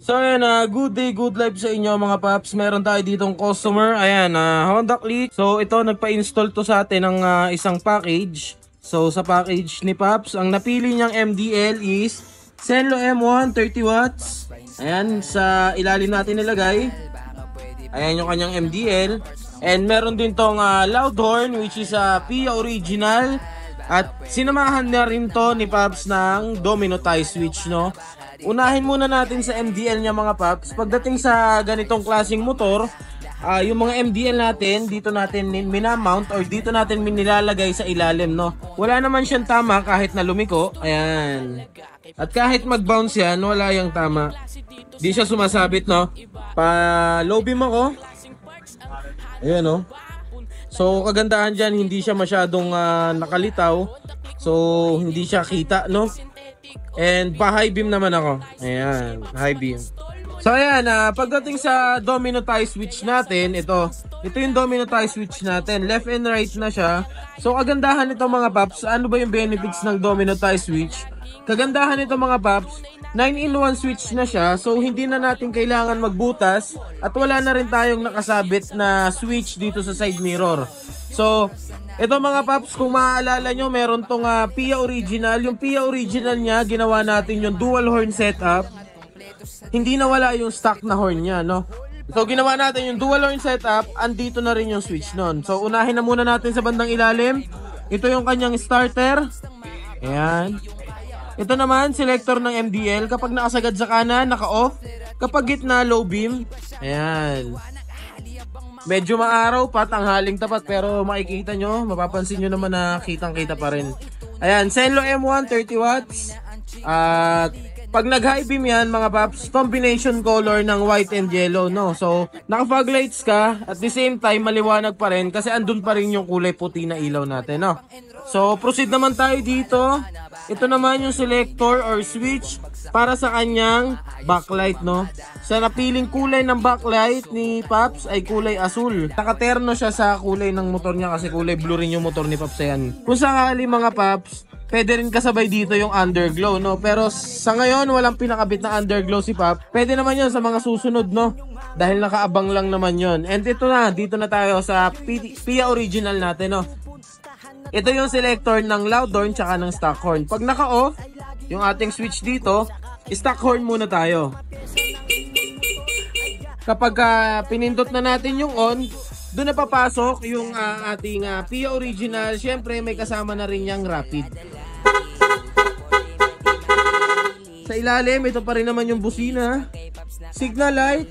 So ayan, good day, good life sa inyo mga paps. Meron tayo ditong customer, ayan, Honda Click. So ito, nagpa-install to sa atin ng isang package. So sa package ni Paps, ang napili niyang MDL is Zenlo M1 30 watts. Ayan, sa ilalim natin nilagay. Ayan yung kanyang MDL. And meron din tong loud horn, which is PIA original. At sinamahan na rin to ni Paps ng domino tie switch, no? Unahin muna natin sa MDL niya mga Paps. Pagdating sa ganitong klaseng motor, yung mga MDL natin, dito natin minamount or dito natin nilalagay sa ilalim, no? Wala naman siyang tama kahit na lumiko. Ayan. At kahit mag-bounce yan, wala yung tama. Di siya sumasabit, no? Pa low beam ako. Ayan, no? So, kagandahan dyan, hindi siya masyadong nakalitaw. So, hindi siya kita, no? And pa high beam naman ako. Ayan, high beam. So ayan, pagdating sa domino tie switch natin, ito yung domino tie switch natin. Left and right na siya. So kagandahan nito mga paps, ano ba yung benefits ng domino tie switch? Kagandahan nito mga paps, 9-in-1 switch na siya. So hindi na natin kailangan magbutas at wala na rin tayong nakasabit na switch dito sa side mirror. So ito mga paps, kung maaalala nyo, meron tong PIA original. Yung PIA original niya, ginawa natin yung dual horn setup. Hindi na wala yung stock na horn niya, no? So ginawa natin yung dual horn setup, andito na rin yung switch nun. So unahin na muna natin sa bandang ilalim. Ito yung kanyang starter. Ayan. Ito naman, selector ng MDL. Kapag nakasagad sa kanan, naka-off. Kapag gitna, low beam. Ayan. Medyo maaraw pa, tanghaling tapat, pero makikita nyo, mapapansin nyo naman na kitang-kita pa rin. Ayan, Zenlo M1 30 watts. At pag nag-high beam yan, mga paps, combination color ng white and yellow, no? So, naka-fog lights ka, at the same time, maliwanag pa rin kasi andun pa rin yung kulay puti na ilaw natin, no? So, proceed naman tayo dito. Ito naman yung selector or switch para sa kanyang backlight, no? Sa napiling kulay ng backlight ni Paps ay kulay asul. Nakaterno siya sa kulay ng motor niya kasi kulay blue rin yung motor ni Paps yan. Kung sakali mga Paps, pwede rin kasabay dito yung underglow, no? Pero sa ngayon, walang pinakabit na underglow si Pap. Pwede naman yun sa mga susunod, no? Dahil nakaabang lang naman yun. And ito na, dito na tayo sa PIA original natin, no? Ito yung selector ng loud horn tsaka ng stock horn. Pag naka-off, yung ating switch dito, stock horn muna tayo. Kapag pinindot na natin yung on, doon na papasok yung ating PIA original. Siyempre, may kasama na rin yung rapid. Sa ilalim, ito pa rin naman yung busina. Signal light,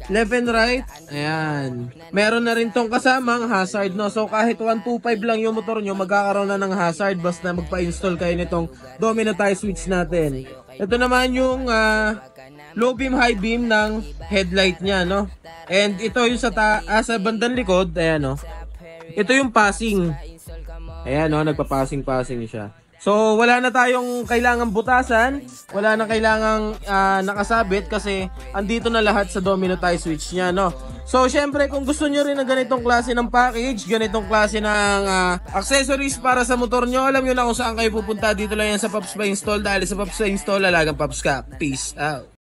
left and right. Ayan. Meron na rin tong kasamang hazard, no? So kahit 125 lang yung motor nyo, magkakaroon na ng hazard basta magpa-install kayo nitong domino tie switch natin. Ito naman yung low beam, high beam ng headlight niya, no? And ito yung sa bandang likod, ayan, no? Ito yung passing. Ayan, no? Nagpa-passing siya. So, wala na tayong kailangang butasan, wala na kailangang nakasabit kasi andito na lahat sa domino tie switch niya, no? So, syempre, kung gusto nyo rin ng ganitong klase ng package, ganitong klase ng accessories para sa motor nyo, alam nyo na kung saan kayo pupunta. Dito lang yan sa Paps Pa Install, dahil sa Paps Pa Install, lalagang Paps ka. Peace out.